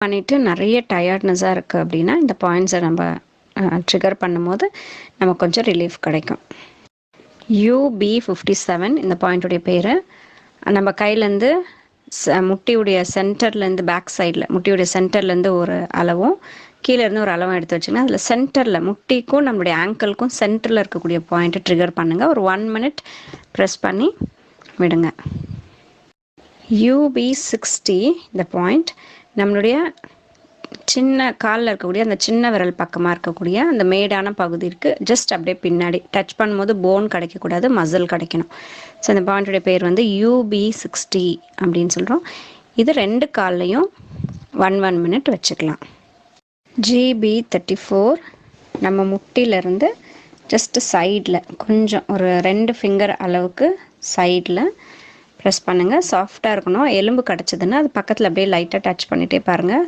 பண்ணிவிட்டு நிறைய டயர்ட்னஸாக இருக்குது அப்படின்னா இந்த பாயிண்ட்ஸை நம்ம ட்ரிகர் பண்ணும்போது நமக்கு கொஞ்சம் ரிலீஃப் கிடைக்கும். UB57 இந்த பாயிண்ட்டுடைய பேர். நம்ம கையிலேருந்து முட்டியுடைய சென்டர்லேருந்து பேக் சைடில் முட்டியுடைய சென்டர்லேருந்து ஒரு அளவும் கீழேருந்து ஒரு அளவும் எடுத்து வச்சுங்கன்னா அதில் சென்டரில் முட்டிக்கும் நம்மளுடைய ஆங்கிள்க்கும் சென்டரில் இருக்கக்கூடிய பாயிண்ட்டை ட்ரிகர் பண்ணுங்கள். ஒரு 1 minute ப்ரெஸ் பண்ணி விடுங்க. UB60 இந்த பாயிண்ட் நம்மளுடைய சின்ன காலில் இருக்கக்கூடிய அந்த சின்ன விரல் பக்கமாக இருக்கக்கூடிய அந்த மேடான பகுதிக்கு ஜஸ்ட் அப்படியே பின்னாடி டச் பண்ணும்போது போன் கிடைக்கக்கூடாது, மசில் கிடைக்கணும். ஸோ இந்த பாயிண்ட்டுடைய பேர் வந்து UB60 அப்படின்னு சொல்கிறோம். இது 2 கால்லையும் 1 minute வச்சுக்கலாம். GB34 நம்ம முட்டியிலேருந்து ஜஸ்ட்டு சைடில் கொஞ்சம் ஒரு 2 ஃபிங்கர் அளவுக்கு சைடில் ப்ரெஸ் பண்ணுங்கள். சாஃப்டாக இருக்கணும். எலும்பு கிடச்சிதுன்னா அது பக்கத்தில் அப்படியே லைட்டாக டச் பண்ணிகிட்டே பாருங்கள்.